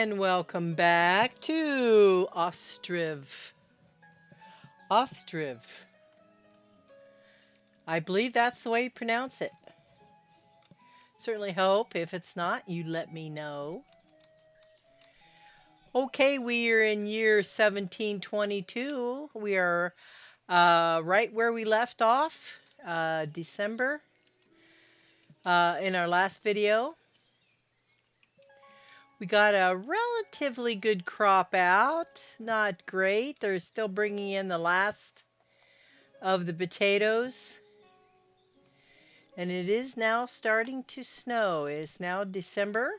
And welcome back to Ostriv. Ostriv. I believe that's the way you pronounce it. Certainly hope. If it's not, you let me know. Okay, we are in year 1722. We are right where we left off, December, in our last video. We got a relatively good crop out. Not great. They're still bringing in the last of the potatoes. And it is now starting to snow. It's now December.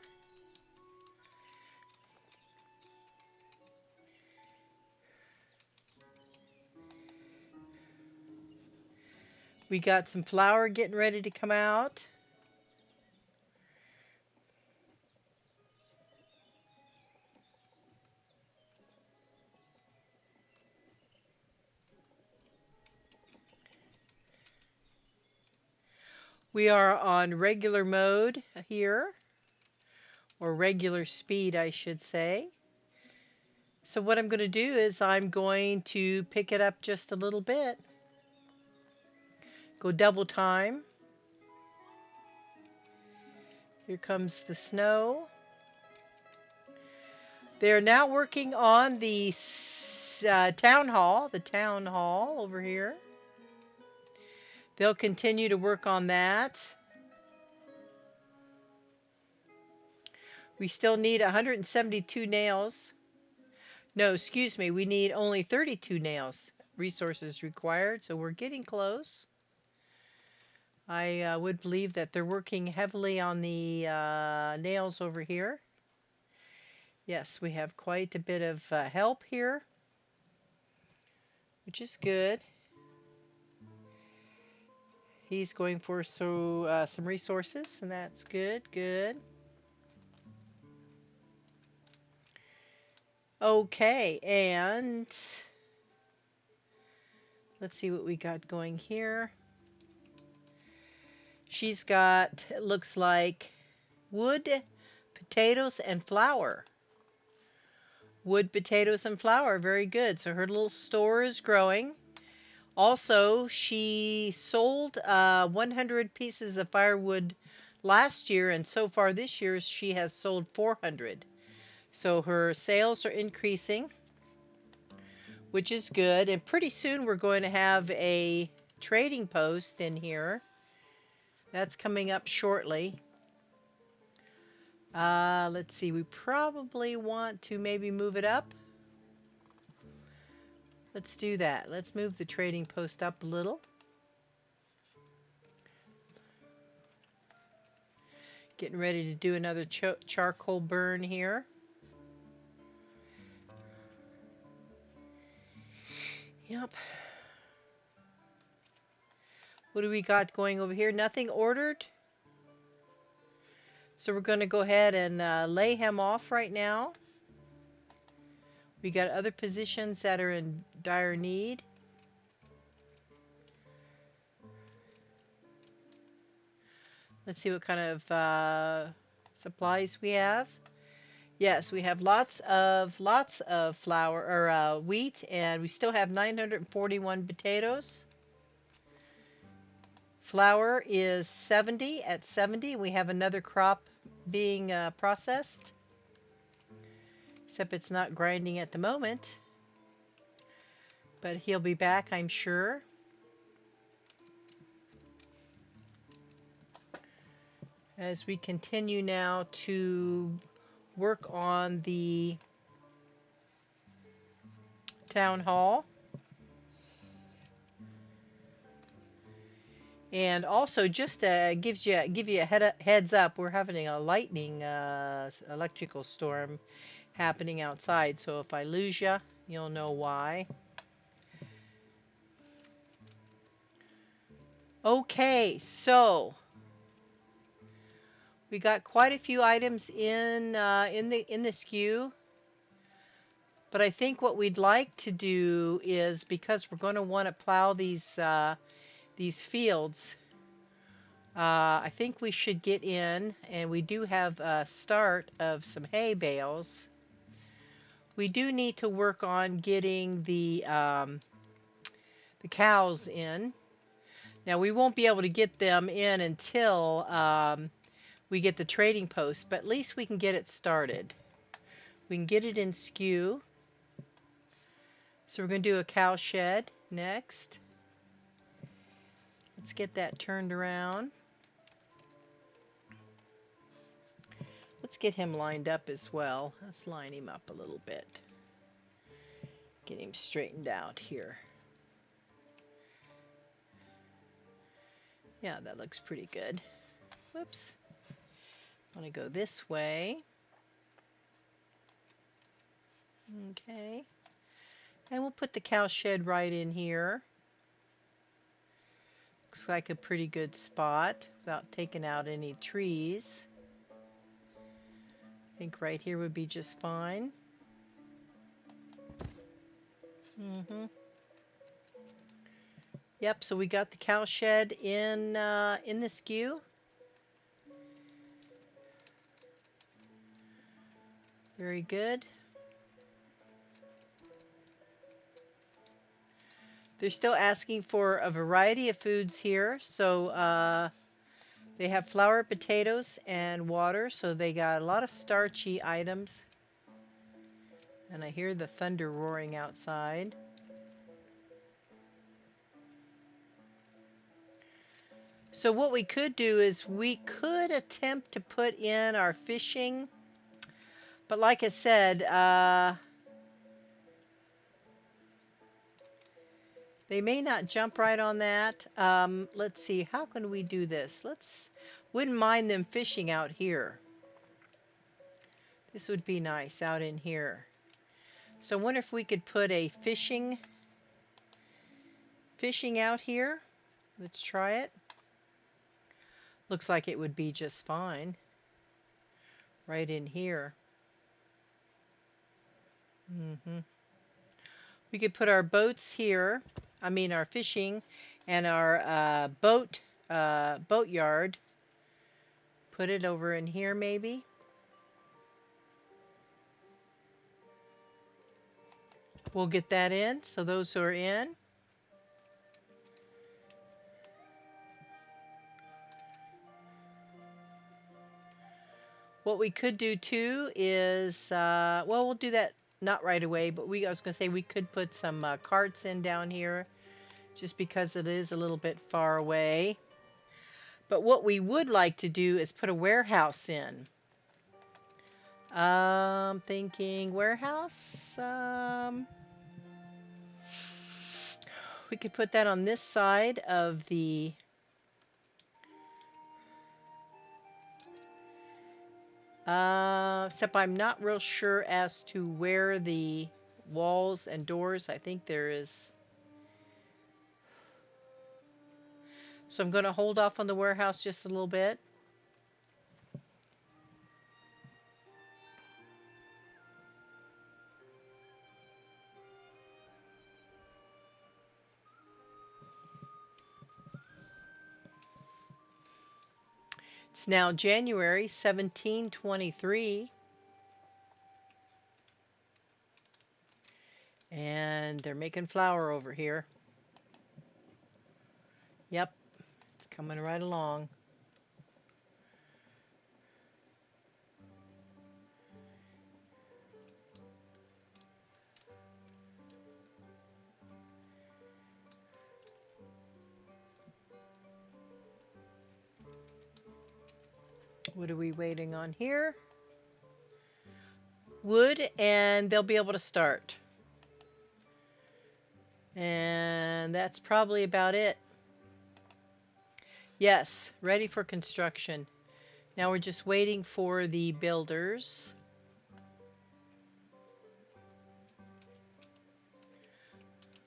We got some flour getting ready to come out. We are on regular mode here, or regular speed, I should say. So what I'm going to do is I'm going to pick it up just a little bit. Go double time. Here comes the snow. They're now working on the town hall over here. They'll continue to work on that. We still need 172 nails. No, excuse me, we need only 32 nails. Resources required, so we're getting close. I would believe that they're working heavily on the nails over here. Yes, we have quite a bit of help here, which is good. He's going for some resources, and that's good, good. Okay, and let's see what we got going here. She's got, it looks like, wood, potatoes, and flour. Wood, potatoes, and flour. Very good. So her little store is growing. Also, she sold 100 pieces of firewood last year, and so far this year she has sold 400. So her sales are increasing, which is good. And pretty soon we're going to have a trading post in here. That's coming up shortly. Let's see, we probably want to maybe move it up. Let's do that. Let's move the trading post up a little. Getting ready to do another charcoal burn here. Yep. What do we got going over here? Nothing ordered. So we're going to go ahead and lay him off right now. We got other positions that are in dire need. Let's see what kind of supplies we have. Yes, we have lots of flour or wheat, and we still have 941 potatoes. Flour is 70 at 70. We have another crop being processed, except it's not grinding at the moment. But he'll be back, I'm sure. As we continue now to work on the town hall. And also, just give you a heads up, we're having a lightning electrical storm happening outside. So if I lose you, you'll know why. Okay, so we got quite a few items in the SKU. But I think what we'd like to do is, because we're going to want to plow these fields, I think we should get in, and we do have a start of some hay bales. We do need to work on getting the cows in. Now we won't be able to get them in until we get the trading post, but at least we can get it started. We can get it in skew. So we're going to do a cow shed next. Let's get that turned around. Let's get him lined up as well. Let's line him up a little bit. Get him straightened out here. Yeah, that looks pretty good. Whoops. I want to go this way. Okay. And we'll put the cow shed right in here. Looks like a pretty good spot without taking out any trees. I think right here would be just fine. Yep, so we got the cow shed in the skew. Very good. They're still asking for a variety of foods here. So they have flour, potatoes, and water. So they got a lot of starchy items. And I hear the thunder roaring outside. So what we could do is we could attempt to put in our fishing. But like I said, they may not jump right on that. Let's see, how can we do this? Wouldn't mind them fishing out here. This would be nice out in here. So I wonder if we could put a fishing out here. Let's try it. Looks like it would be just fine. Right in here. We could put our boats here. I mean our fishing and our boat yard. Put it over in here maybe. We'll get that in. So those who are in. What we could do too is, well, we'll do that not right away, but I was going to say we could put some carts in down here just because it is a little bit far away. But what we would like to do is put a warehouse in. Thinking warehouse. We could put that on this side of the except I'm not real sure as to where the walls and doors, I think there is. So I'm going to hold off on the warehouse just a little bit. It's now January 1723. And they're making flour over here. Yep, it's coming right along. What are we waiting on here? Wood, and they'll be able to start. And that's probably about it. Yes, ready for construction. Now we're just waiting for the builders.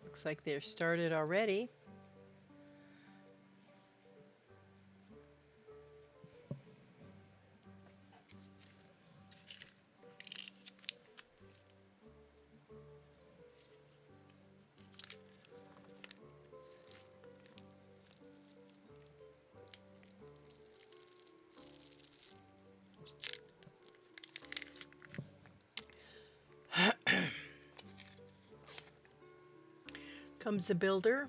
Looks like they're started already. Comes the builder.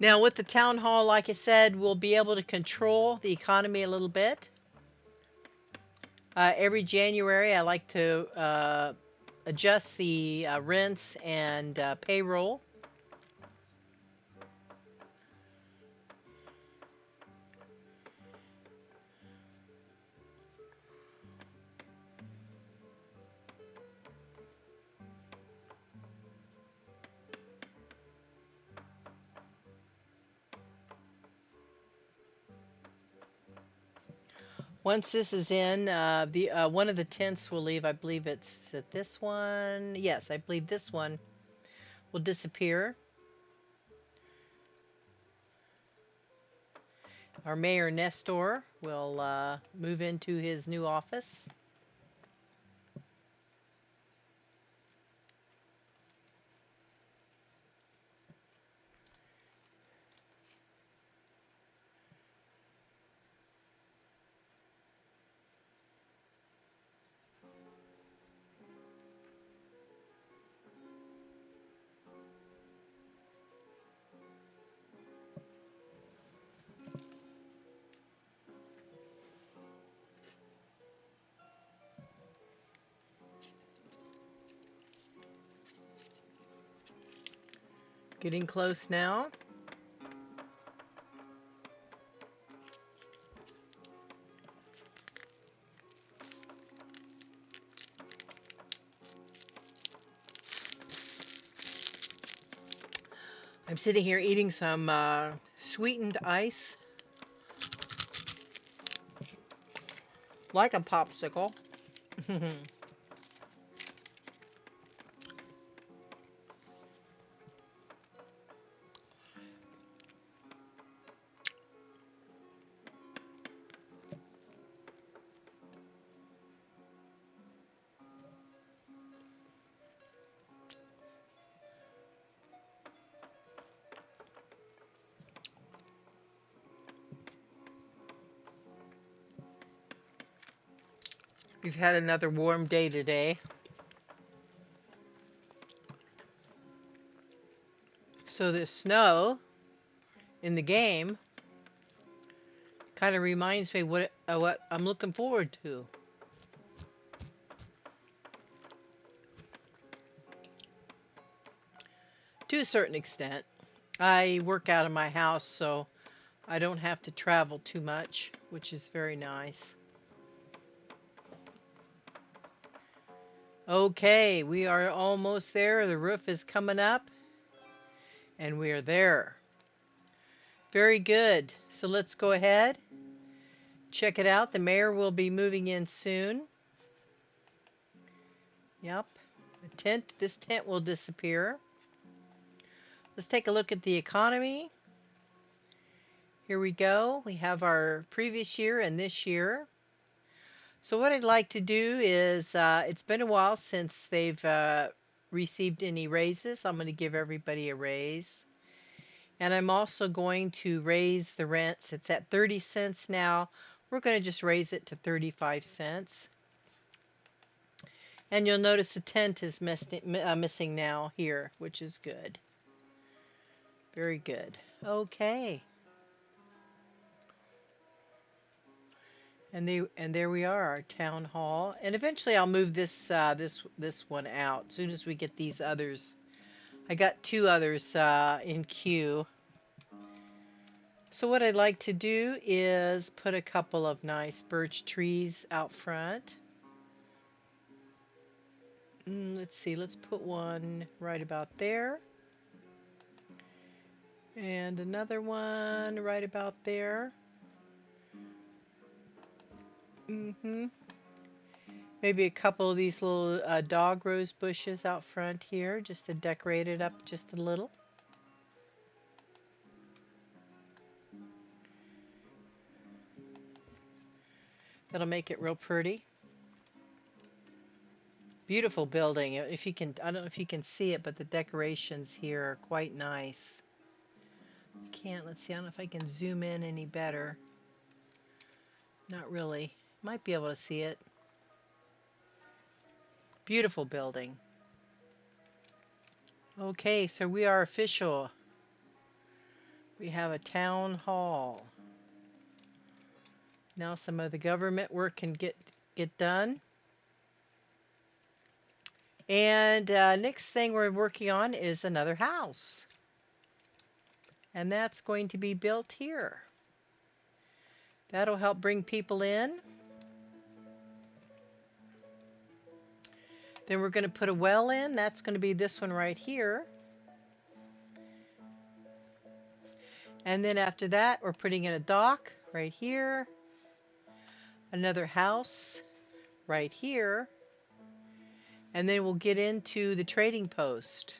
Now, with the town hall, like I said, we'll be able to control the economy a little bit. Every January, I like to adjust the rents and payroll. Once this is in, the one of the tents will leave. I believe it's at this one. Yes, I believe this one will disappear. Our Mayor Nestor will move into his new office. Getting close now. I'm sitting here eating some sweetened ice, like a popsicle. We've had another warm day today. So the snow in the game kind of reminds me what I'm looking forward to. To a certain extent. I work out of my house, so I don't have to travel too much, which is very nice. Okay, we are almost there. The roof is coming up, and we are there. Very good. So let's go ahead. Check it out. The mayor will be moving in soon. Yep. This tent will disappear. Let's take a look at the economy. Here we go. We have our previous year and this year. So what I'd like to do is, it's been a while since they've received any raises. I'm going to give everybody a raise. And I'm also going to raise the rents. It's at 30 cents now. We're going to just raise it to 35 cents. And you'll notice the tent is missing now here, which is good. Very good. Okay. And there we are, our town hall. And eventually I'll move this one out as soon as we get these others. I got two others in queue. So what I'd like to do is put a couple of nice birch trees out front. Let's see, let's put one right about there. And another one right about there. Mm-hmm. Maybe a couple of these little dog rose bushes out front here just to decorate it up just a little. That'll make it real pretty. Beautiful building. If you can, I don't know if you can see it, but the decorations here are quite nice. Can't, let's see, I don't know if I can zoom in any better. Not really. Might be able to see it. Beautiful building. Okay, so we are official. We have a town hall. Now some of the government work can get done. And next thing we're working on is another house. And that's going to be built here. That'll help bring people in. Then we're going to put a well in. That's going to be this one right here. And then after that, we're putting in a dock right here. Another house right here. And then we'll get into the trading post.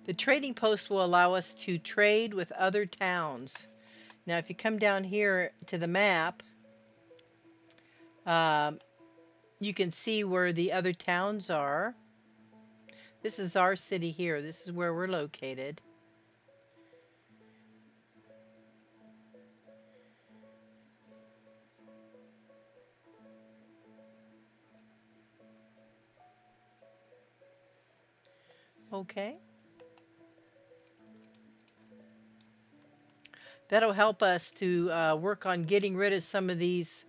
The trading post will allow us to trade with other towns. Now, if you come down here to the map, you can see where the other towns are. This is our city here. This is where we're located. Okay. That'll help us to work on getting rid of some of these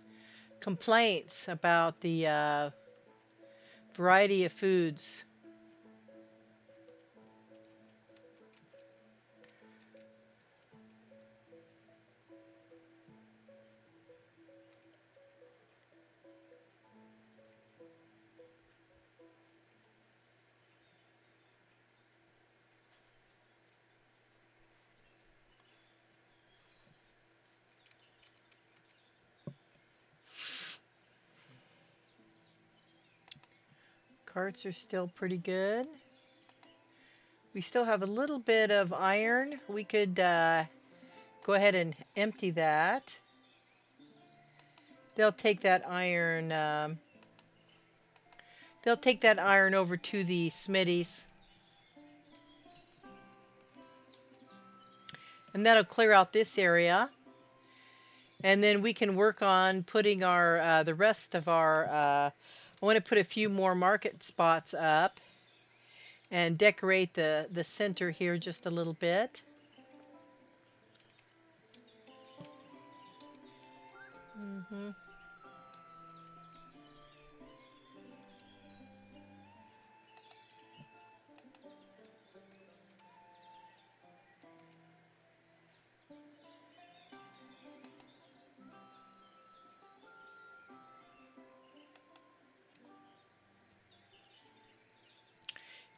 complaints about the variety of foods. Carts are still pretty good. We still have a little bit of iron. We could go ahead and empty that. They'll take that iron. They'll take that iron over to the smithies, and that'll clear out this area. And then we can work on putting our the rest of our. I want to put a few more market spots up and decorate the center here just a little bit. Mm-hmm.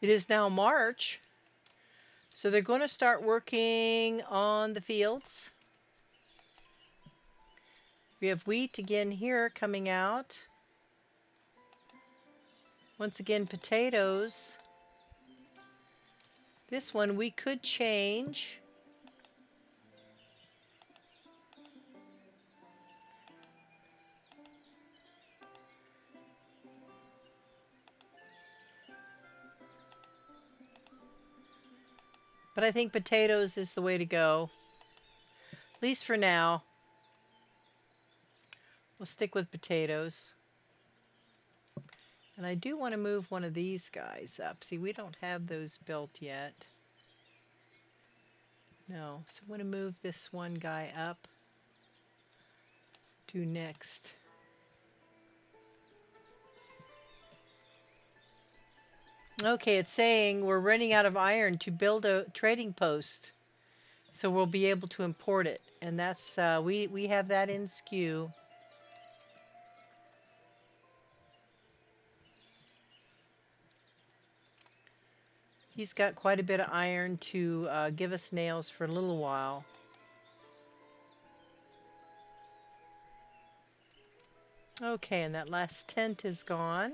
It is now March, so they're going to start working on the fields. We have wheat again here coming out. Once again, potatoes. This one we could change. But I think potatoes is the way to go. At least for now. We'll stick with potatoes. And I do want to move one of these guys up. See, we don't have those built yet. No, so I'm going to move this one guy up to next. Okay, it's saying we're running out of iron to build a trading post. So we'll be able to import it. And that's, we have that in SKU. He's got quite a bit of iron to give us nails for a little while. Okay, and that last tent is gone.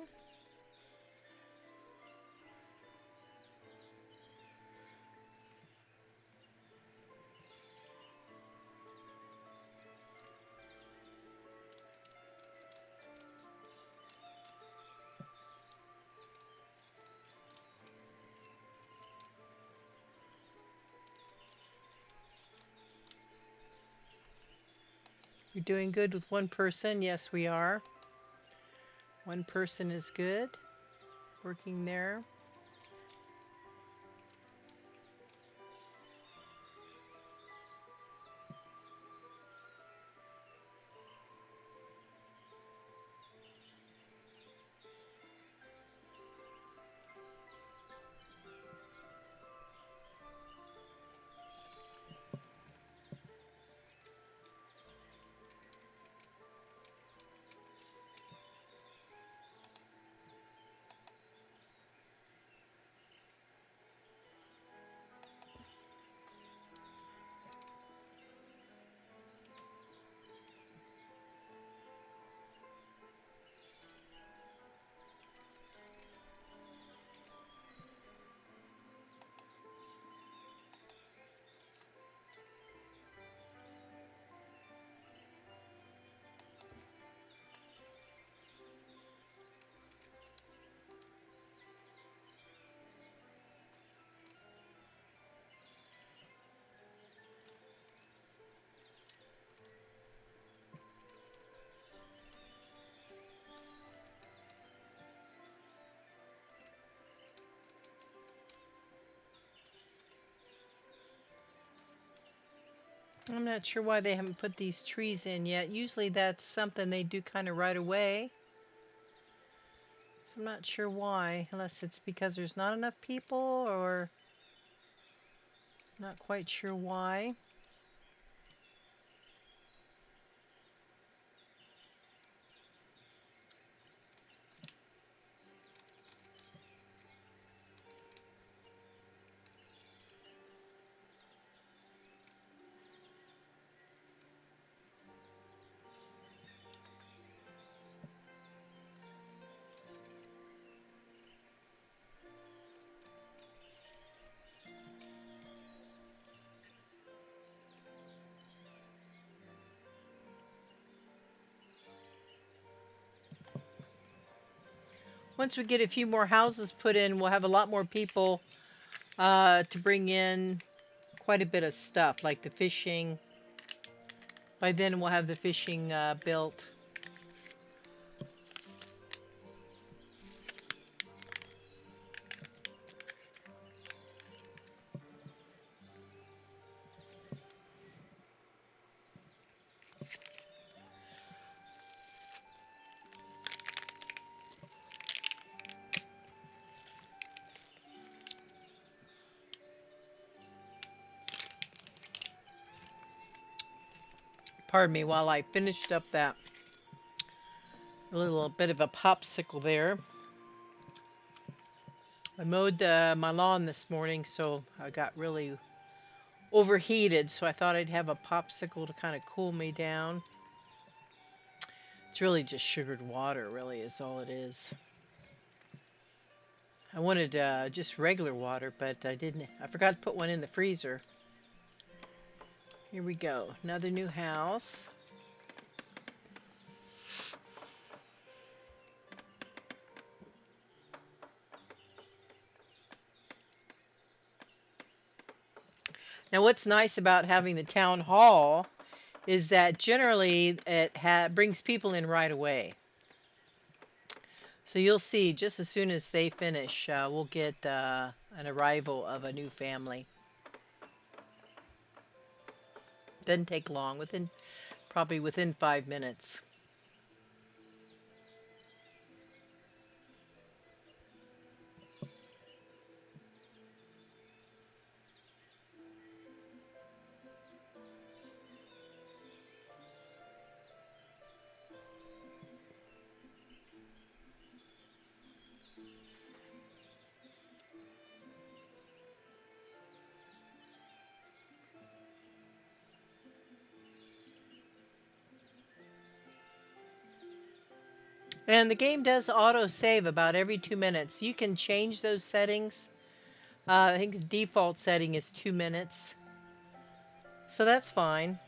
You're doing good with one person. Yes, we are. One person is good. Working there. I'm not sure why they haven't put these trees in yet. Usually that's something they do kind of right away. So I'm not sure why, unless it's because there's not enough people or not quite sure why. Once we get a few more houses put in, we'll have a lot more people to bring in quite a bit of stuff, like the fishing. By then, we'll have the fishing built. Pardon me while I finished up that little bit of a popsicle there. I mowed my lawn this morning, so I got really overheated, so I thought I'd have a popsicle to kind of cool me down. It's really just sugared water, really, is all it is. I wanted just regular water, but I didn't. I forgot to put one in the freezer. Here we go. Another new house. Now, what's nice about having the town hall is that generally it brings people in right away. So you'll see just as soon as they finish, we'll get an arrival of a new family. Doesn't take long, probably within 5 minutes. And the game does auto save about every 2 minutes. You can change those settings. I think the default setting is 2 minutes. So that's fine.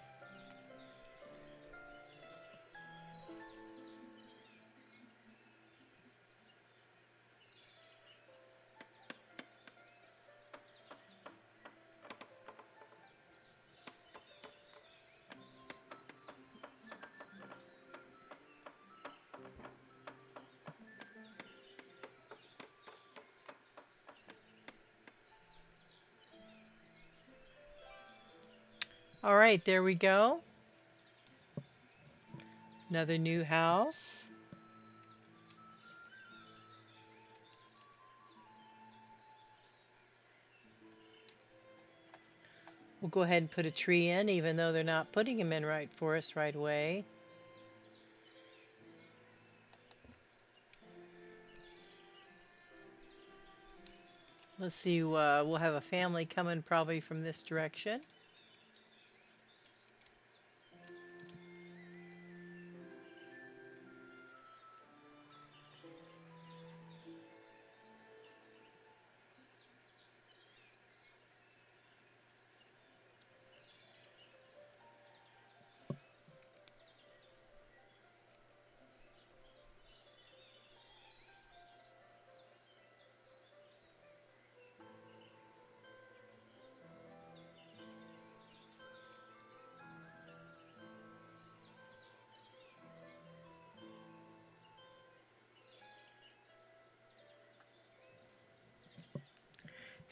All right, there we go. Another new house. We'll go ahead and put a tree in, even though they're not putting them in right for us right away. Let's see, we'll have a family coming probably from this direction.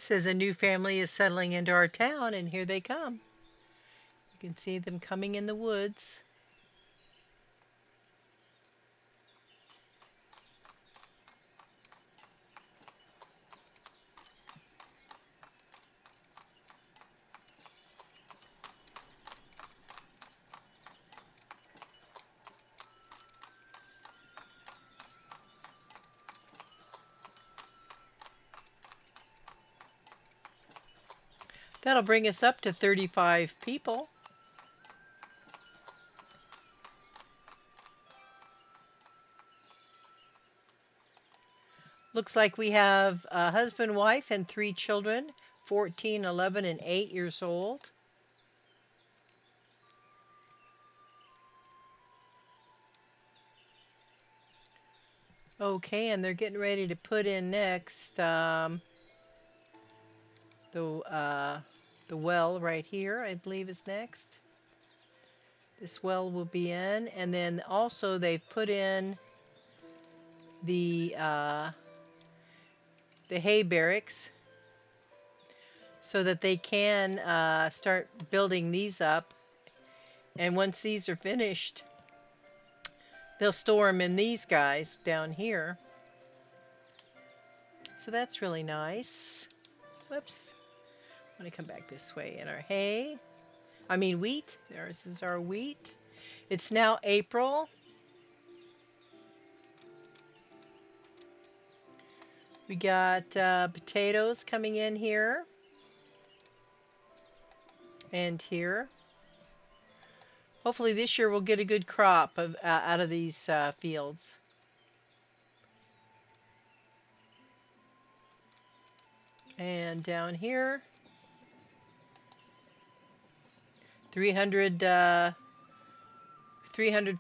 Says a new family is settling into our town, and here they come. You can see them coming in the woods. That'll bring us up to 35 people. Looks like we have a husband, wife, and 3 children, 14, 11, and 8 years old. Okay, and they're getting ready to put in next the well right here, I believe is next. This well will be in, and then also they've put in the hay barracks so that they can start building these up. And once these are finished, they'll store them in these guys down here. So that's really nice. Whoops. I'm going to come back this way. And our wheat. This is our wheat. It's now April. We got potatoes coming in here. And here. Hopefully this year we'll get a good crop out of these fields. And down here, 300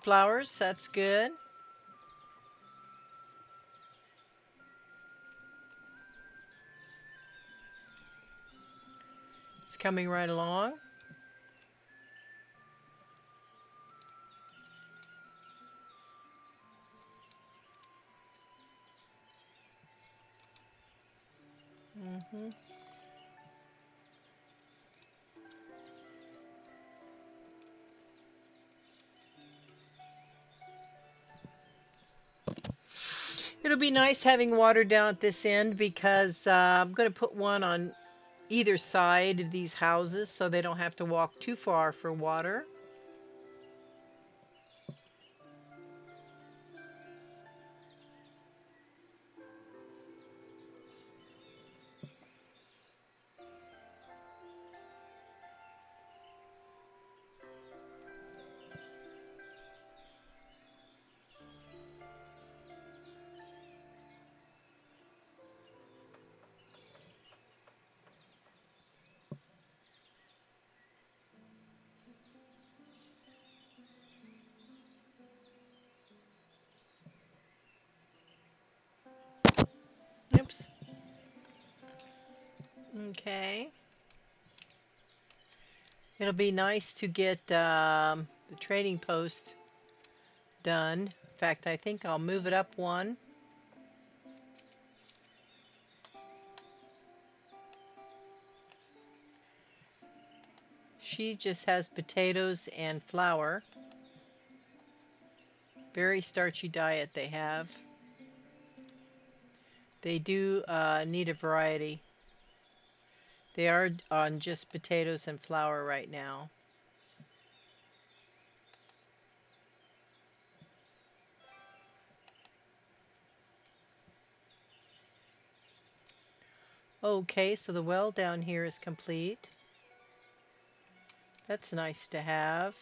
flowers. That's good. It's coming right along. Mm-hmm. It'll be nice having water down at this end because I'm going to put one on either side of these houses so they don't have to walk too far for water. Okay. It'll be nice to get the trading post done. In fact, I think I'll move it up one. She just has potatoes and flour. Very starchy diet they have. They do need a variety. They are on just potatoes and flour right now. Okay, so the well down here is complete. That's nice to have.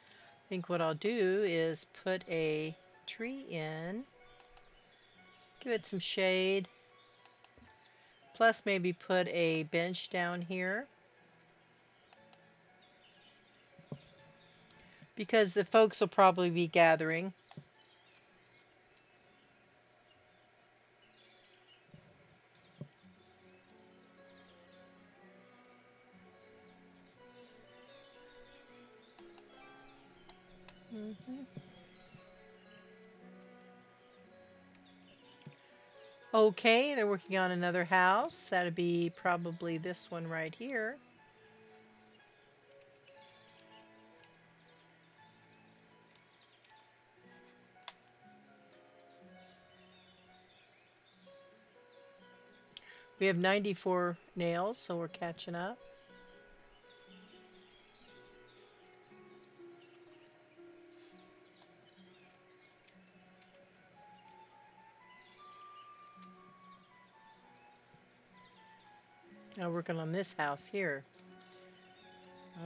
I think what I'll do is put a tree in, give it some shade, plus maybe put a bench down here because the folks will probably be gathering. Mhm. Okay, they're working on another house. That'd be probably this one right here. We have 94 nails, so we're catching up. Now working on this house here.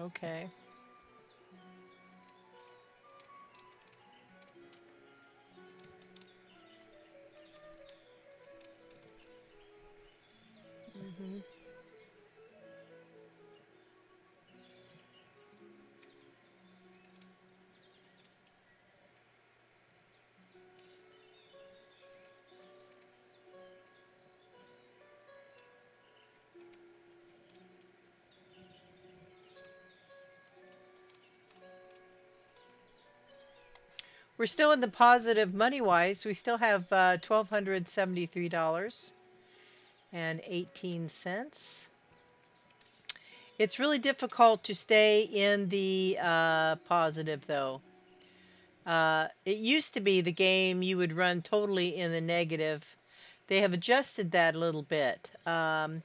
Okay. Mhm. We're still in the positive money-wise. We still have $1,273.18. It's really difficult to stay in the positive, though. It used to be the game you would run totally in the negative. They have adjusted that a little bit. So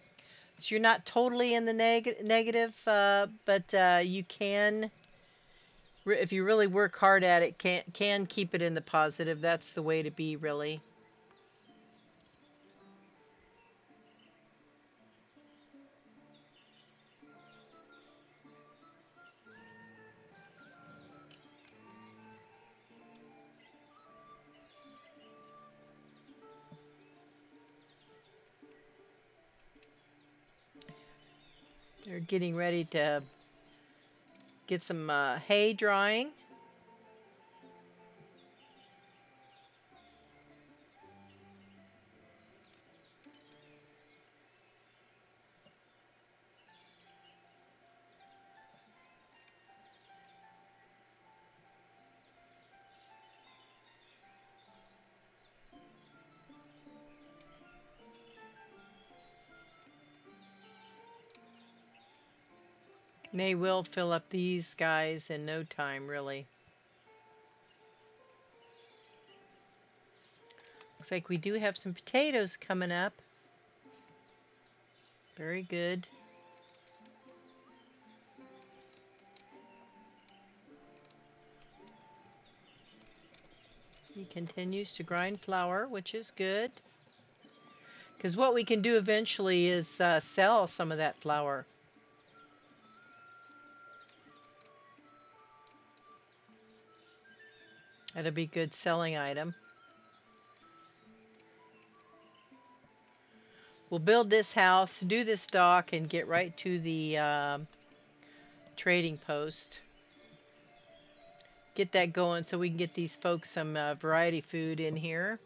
you're not totally in the negative, but you can, if you really work hard at it, can keep it in the positive. That's the way to be, really. They're getting ready to get some hay drying. And they will fill up these guys in no time, really. Looks like we do have some potatoes coming up. Very good. He continues to grind flour, which is good. Because what we can do eventually is sell some of that flour. That'll be a good selling item. We'll build this house, do this dock, and get right to the trading post. Get that going so we can get these folks some variety food in here.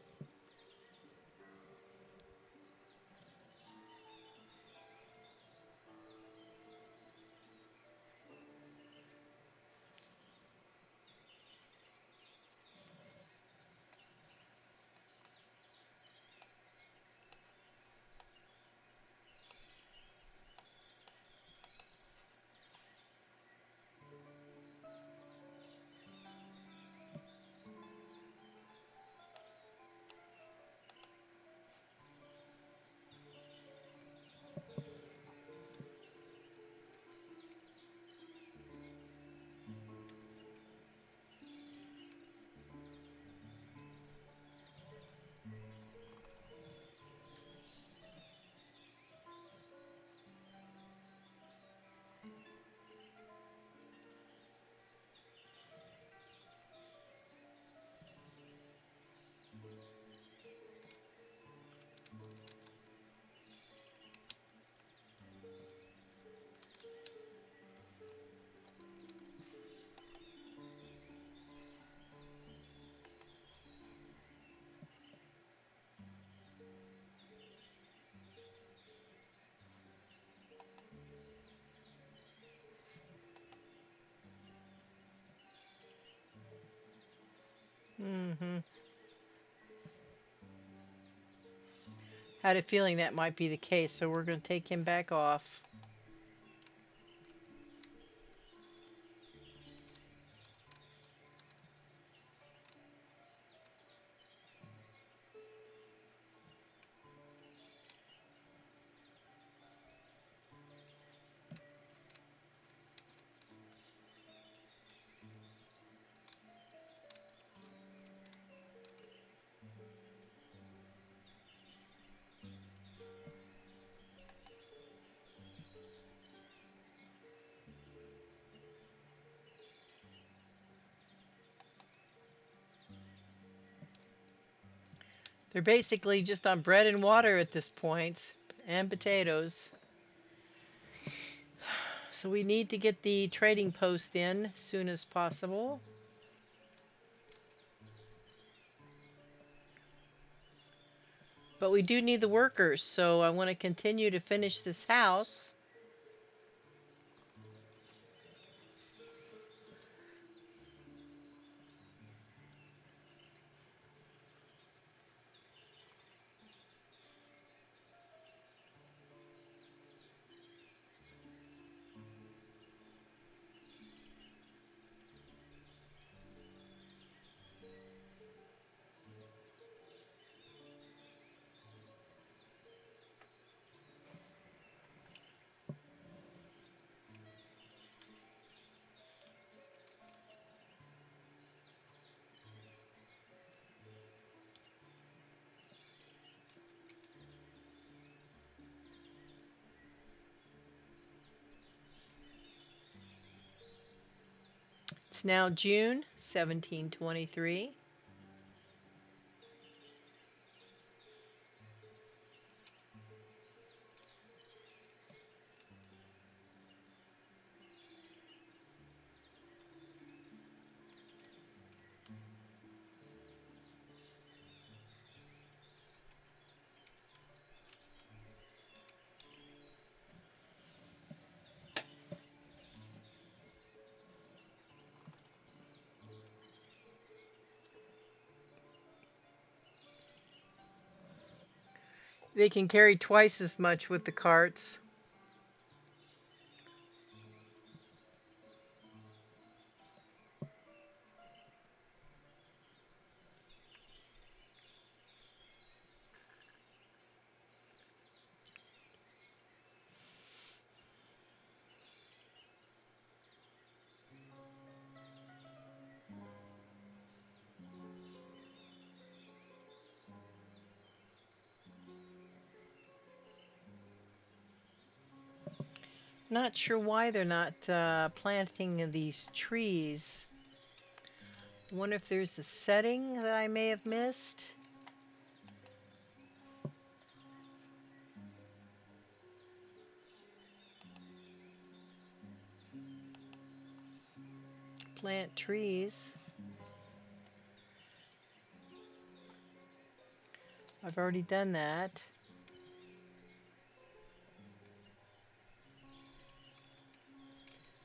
Mm-hmm. Had a feeling that might be the case, so we're going to take him back off. They're basically just on bread and water at this point, and potatoes. So we need to get the trading post in as soon as possible. But we do need the workers, so I want to continue to finish this house. It's now June 1723. They can carry twice as much with the carts. Not sure why they're not planting these trees. I wonder if there's a setting that I may have missed. Plant trees. I've already done that.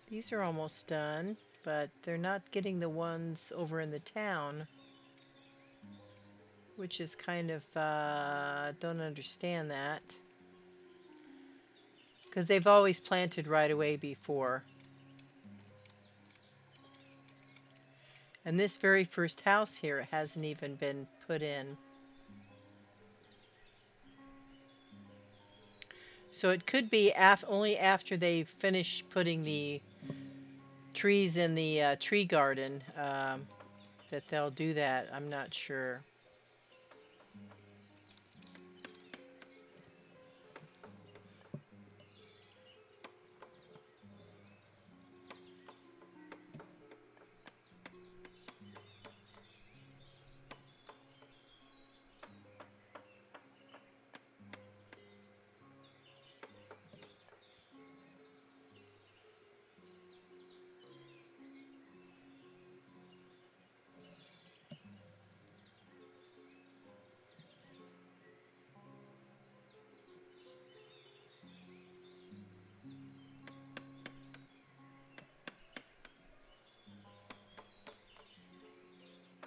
These are almost done, but they're not getting the ones over in the town, which is kind of, don't understand that. Because they've always planted right away before. And this very first house here hasn't even been put in. So it could be only after they finish putting the trees in the tree garden that they'll do that. I'm not sure.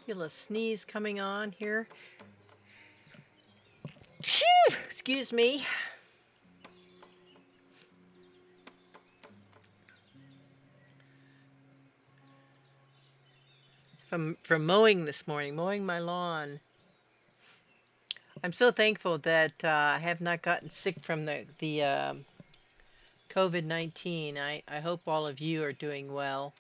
Feel a sneeze coming on here. Phew! Excuse me. It's from mowing this morning, mowing my lawn. I'm so thankful that I have not gotten sick from the COVID-19. I hope all of you are doing well.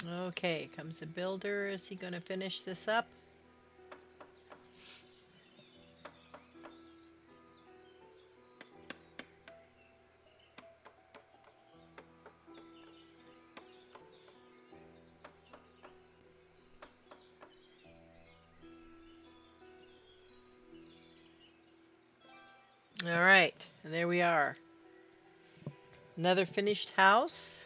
Okay, comes the builder. Is he going to finish this up? All right, and there we are. Another finished house.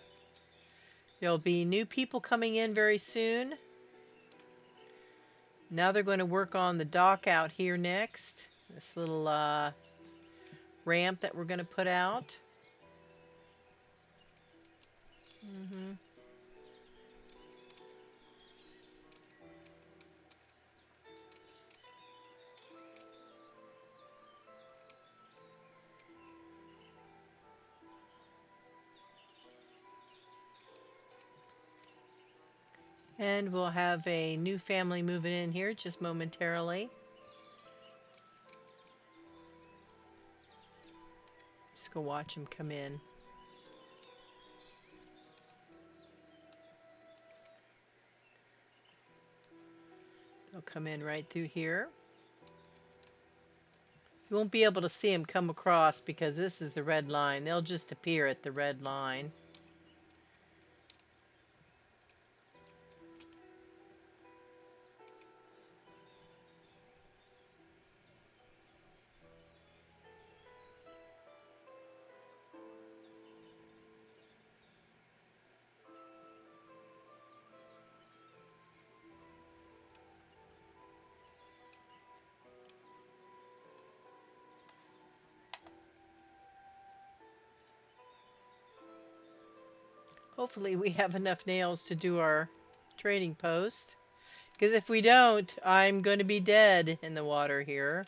There'll be new people coming in very soon. Now they're going to work on the dock out here next. This little ramp that we're going to put out. And we'll have a new family moving in here just momentarily. Just go watch them come in. They'll come in right through here. You won't be able to see them come across because this is the red line. They'll just appear at the red line. Hopefully we have enough nails to do our trading post. Because if we don't, I'm going to be dead in the water here.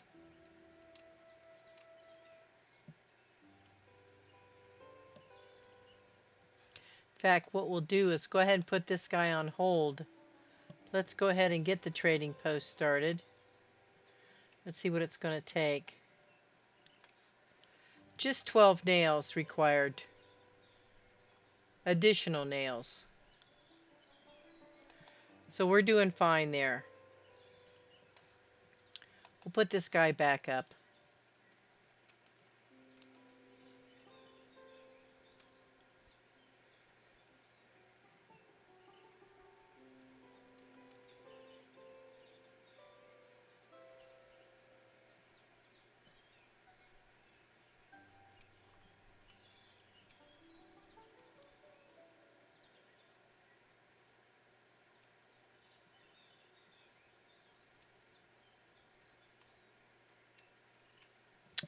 In fact, what we'll do is go ahead and put this guy on hold. Let's go ahead and get the trading post started. Let's see what it's going to take. Just 12 nails required. Additional nails. So we're doing fine there. We'll put this guy back up.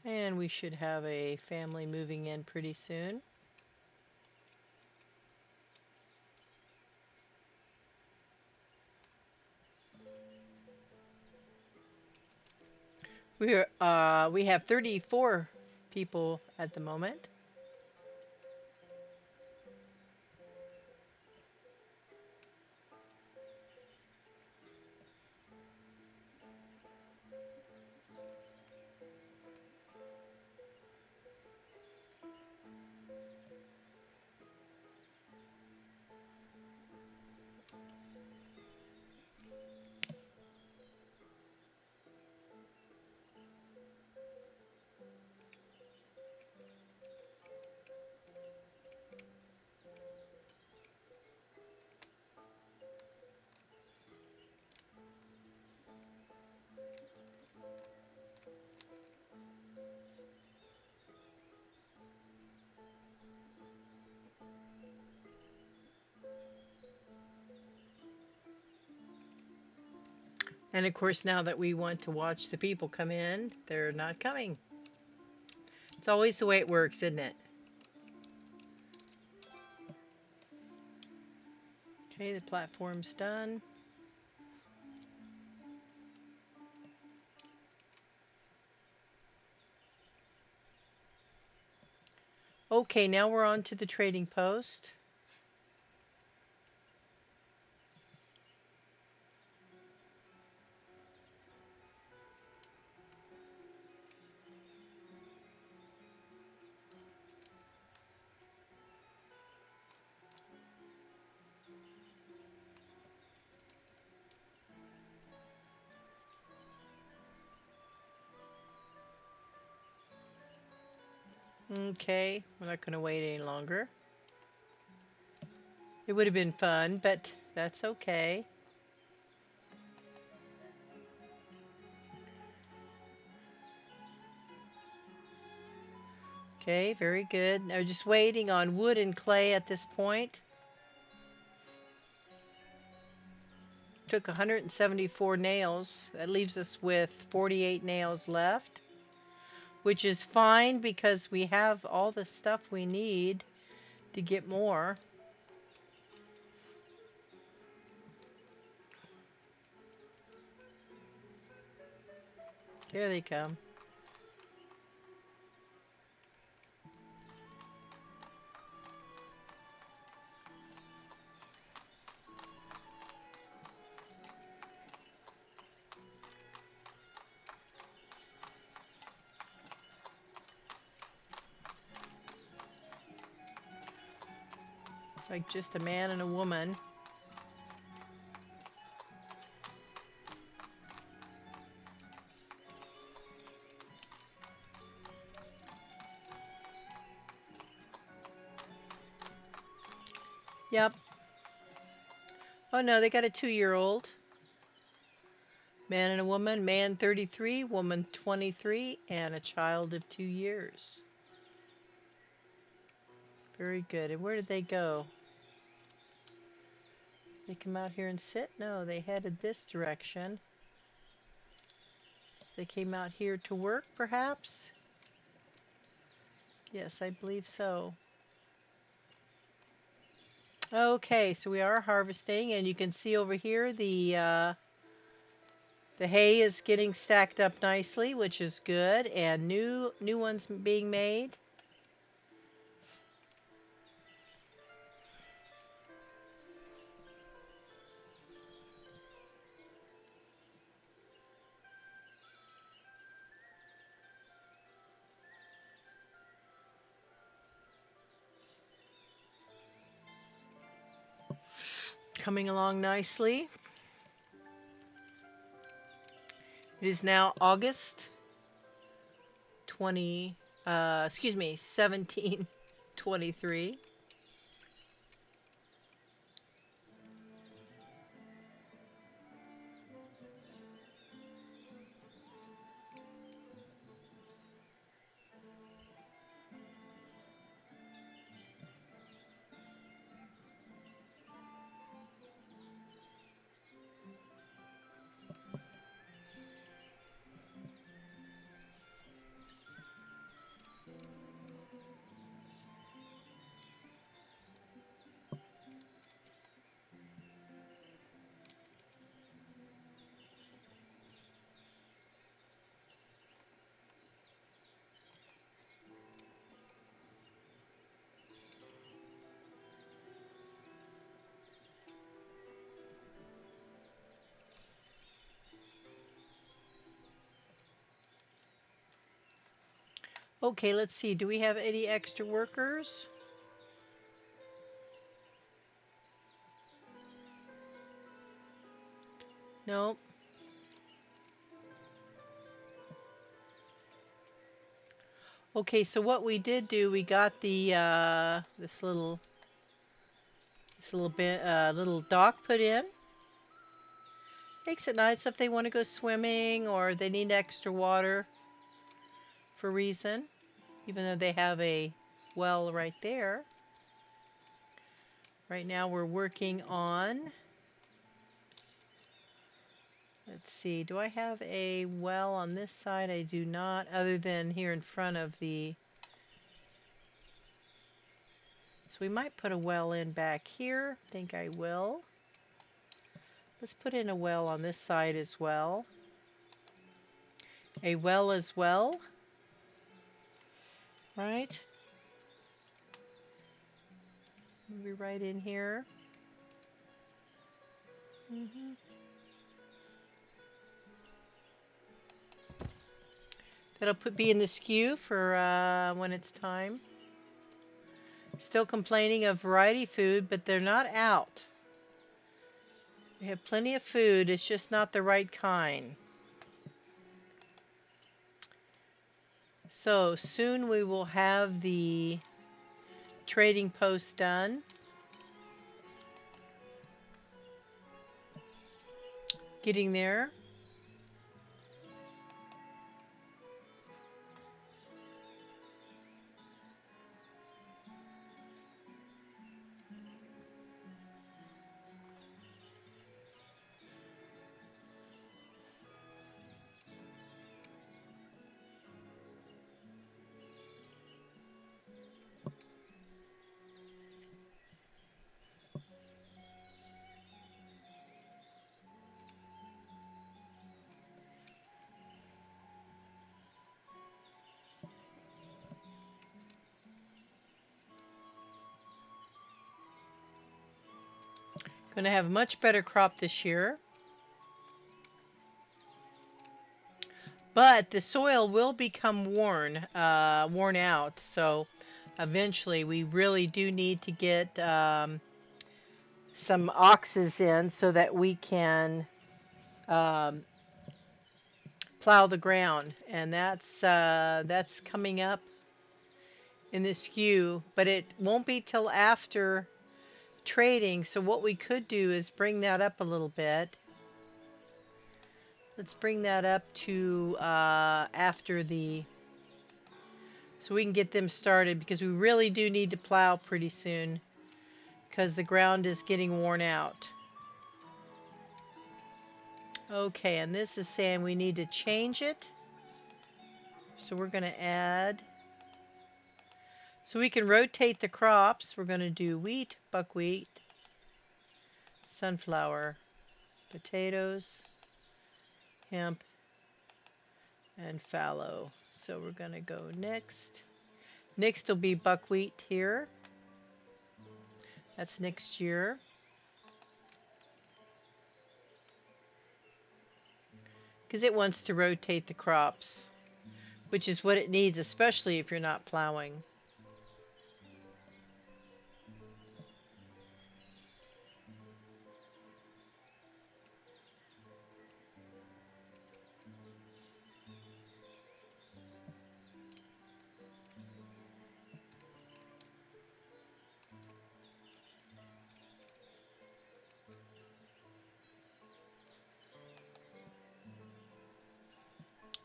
And we should have a family moving in pretty soon. We have 34 people at the moment. And of course, now that we want to watch the people come in, they're not coming. It's always the way it works, isn't it? Okay, the platform's done. Okay, now we're on to the trading post. Okay, we're not going to wait any longer. It would have been fun, but that's okay. Okay, very good. Now just waiting on wood and clay at this point. Took 174 nails. That leaves us with 48 nails left, which is fine because we have all the stuff we need to get more. There they come. It's like just a man and a woman. Yep. Oh no, they got a 2-year-old. Man and a woman, man 33, woman 23, and a child of 2 years. Very good. And where did they go? They come out here and sit? No, they headed this direction. So they came out here to work, perhaps? Yes, I believe so. Okay, so we are harvesting, and you can see over here the hay is getting stacked up nicely, which is good, and new ones being made. Coming along nicely. It is now August 1723. Okay, let's see. Do we have any extra workers? Nope. Okay, so what we did do, we got the little dock put in. Makes it nice if they want to go swimming or they need extra water for a reason, even though they have a well right there. Right now we're working on, let's see, do I have a well on this side? I do not, other than here in front of the So we might put a well in back here. I think I will. Let's put in a well on this side as well. A well as well. Right? Maybe right in here. That'll be in the skew for when it's time. Still complaining of variety food, but they're not out. We have plenty of food, it's just not the right kind. So soon we will have the trading post done. Getting there. Going to have a much better crop this year. But the soil will become worn out. So eventually we really do need to get some oxes in so that we can um, plow the ground. And that's coming up in the skew. But it won't be till after trading. So what we could do is bring that up a little bit. Let's bring that up to after the, so we can get them started, because we really do need to plow pretty soon because the ground is getting worn out. Okay, and this is saying we need to change it. So we're going to add, so we can rotate the crops. We're going to do wheat, buckwheat, sunflower, potatoes, hemp, and fallow. So we're going to go next. Next will be buckwheat here. That's next year. Because it wants to rotate the crops, which is what it needs, especially if you're not plowing.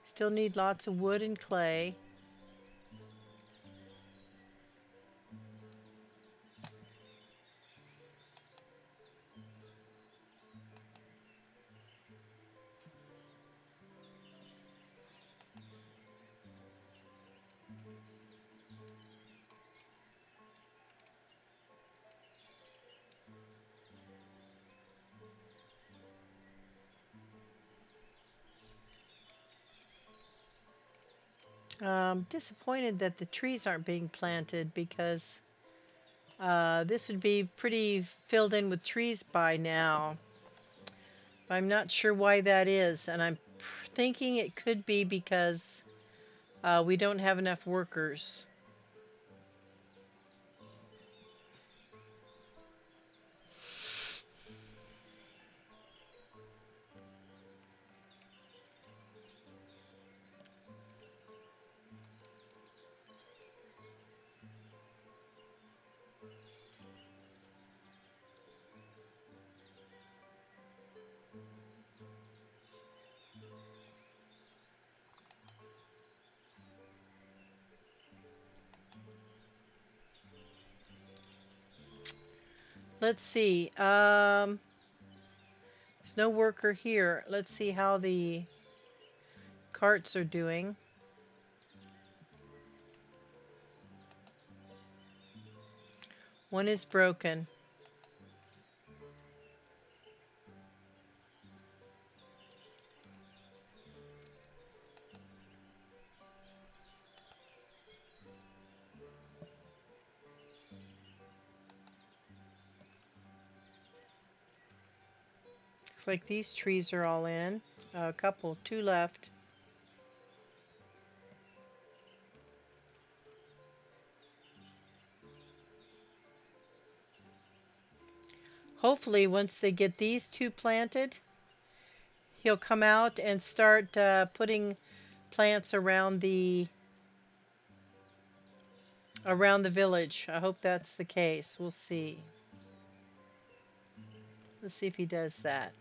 Still need lots of wood and clay. Disappointed that the trees aren't being planted, because this would be pretty filled in with trees by now. I'm not sure why that is, and I'm thinking it could be because we don't have enough workers. Let's see. There's no worker here. Let's see how the carts are doing. One is broken. Looks like these trees are all in. A couple, two left. Hopefully, once they get these two planted, he'll come out and start putting plants around the village. I hope that's the case. We'll see. Let's see if he does that.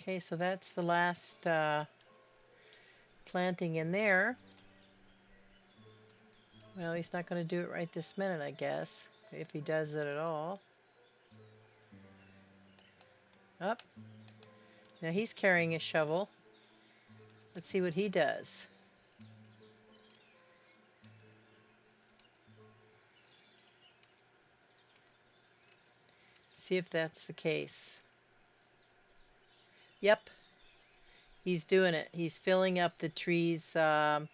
Okay, so that's the last planting in there. Well, he's not going to do it right this minute, I guess, if he does it at all. Up. Now he's carrying a shovel. Let's see what he does. See if that's the case. Yep, he's doing it. He's filling up the trees that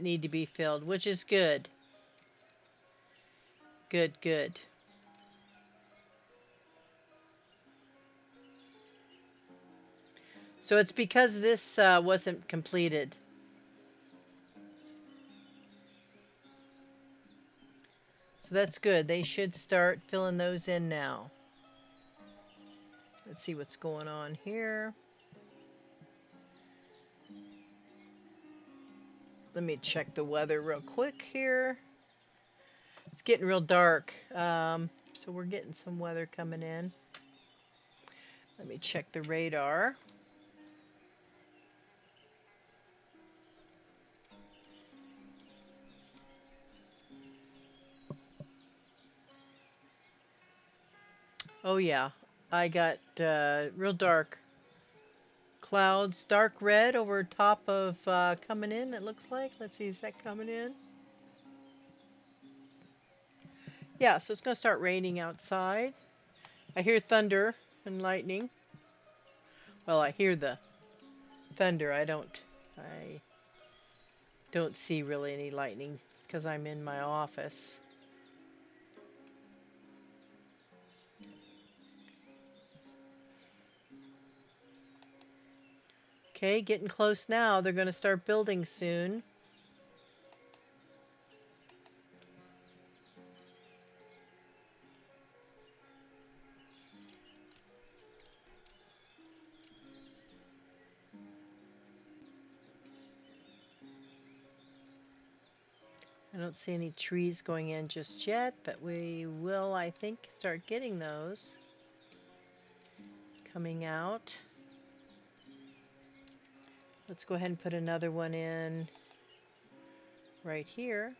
need to be filled, which is good. Good, good. So it's because this wasn't completed. So that's good. They should start filling those in now. Let's see what's going on here. Let me check the weather real quick here. It's getting real dark, so we're getting some weather coming in. Let me check the radar. Oh yeah, I got real dark clouds, dark red over top of coming in, it looks like. Let's see, is that coming in? Yeah, so it's going to start raining outside. I hear thunder and lightning. Well, I hear the thunder. I don't see really any lightning because I'm in my office. Okay, getting close now. They're going to start building soon. I don't see any trees going in just yet, but we will, I think, start getting those coming out. Let's go ahead and put another one in right here.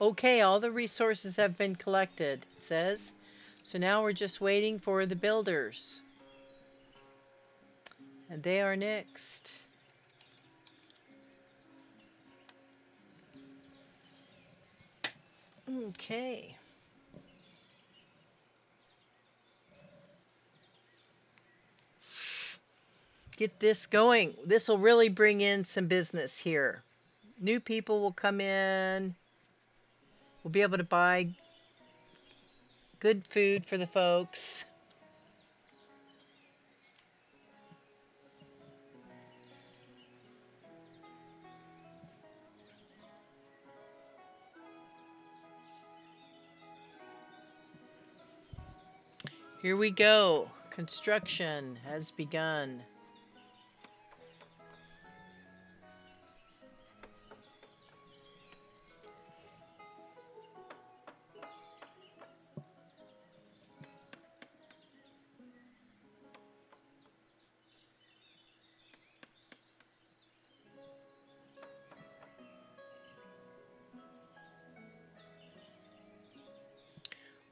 Okay, all the resources have been collected, it says. So now we're just waiting for the builders. And they are next. Okay. Get this going. This will really bring in some business here. New people will come in. We'll be able to buy good food for the folks. Here we go. Construction has begun.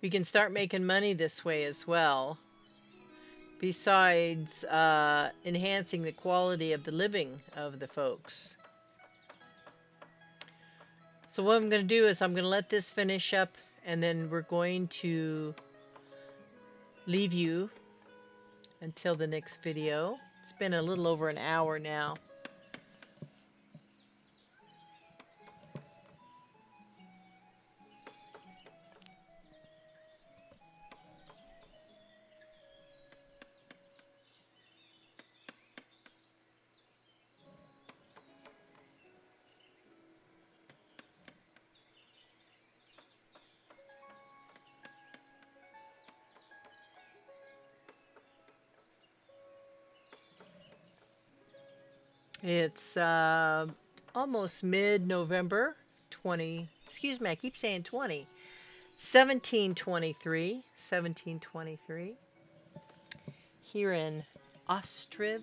we can start making money this way as well, besides enhancing the quality of the living of the folks. So what I'm going to do is I'm going to let this finish up, and then we're going to leave you until the next video. It's been a little over an hour now. It's almost mid-November 20, excuse me, I keep saying 20, 1723 here in Ostriv.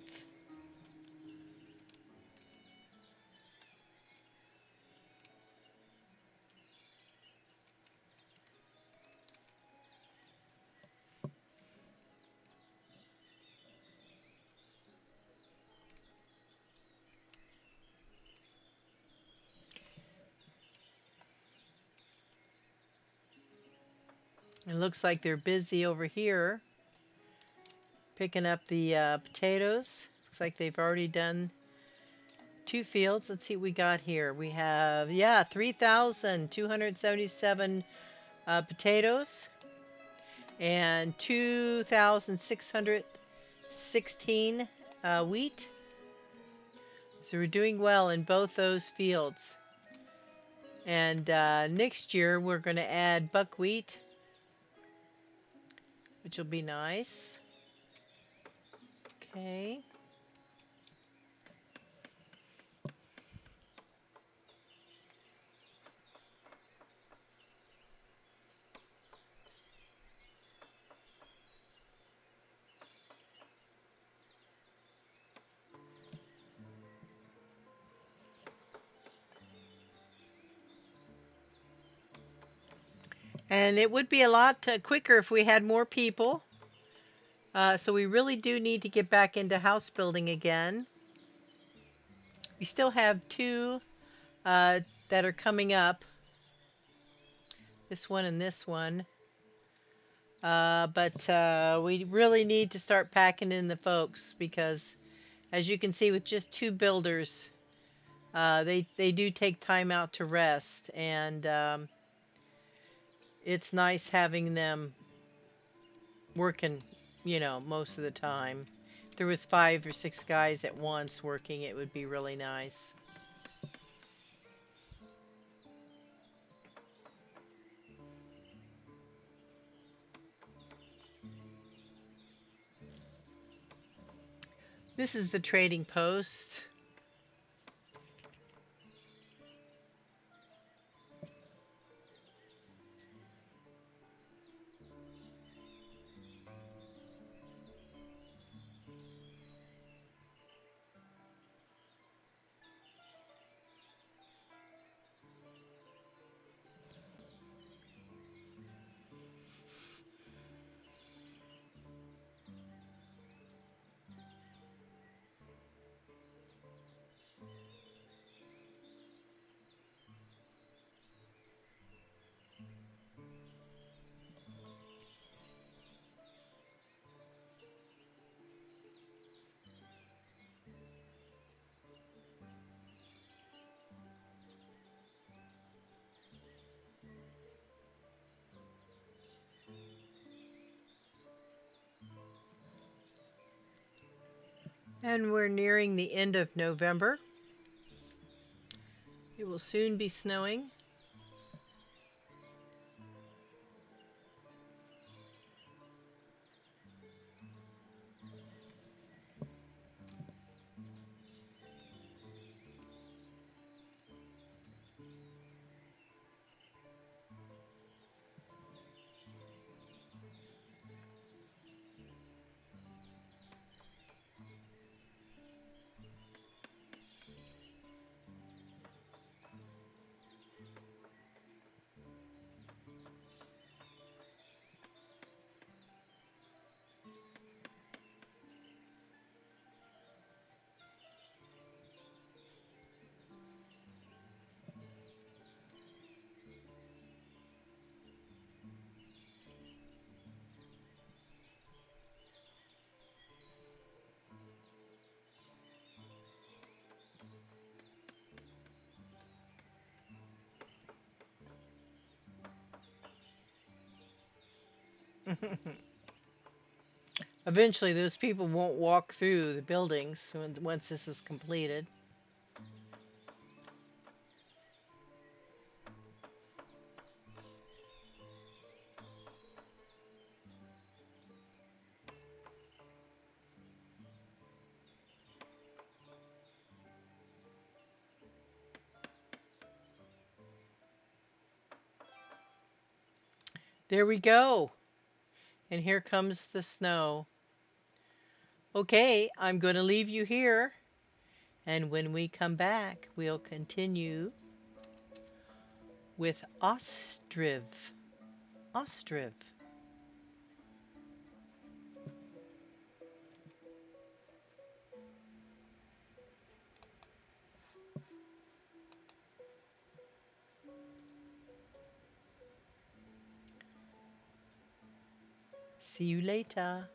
It looks like they're busy over here picking up the potatoes. Looks like they've already done 2 fields. Let's see what we got here. We have, yeah, 3,277 potatoes and 2,616 wheat. So we're doing well in both those fields. And next year we're going to add buckwheat, which will be nice. Okay. And it would be a lot quicker if we had more people. So we really do need to get back into house building again. We still have 2 that are coming up. This one and this one. But we really need to start packing in the folks, because as you can see with just 2 builders, they do take time out to rest, and it's nice having them working, most of the time. If there was 5 or 6 guys at once working, it would be really nice. This is the trading post. And we're nearing the end of November. It will soon be snowing. Eventually, those people won't walk through the buildings once this is completed. There we go. And here comes the snow. Okay, I'm going to leave you here. And when we come back, we'll continue with Ostriv. Ostriv. See you later.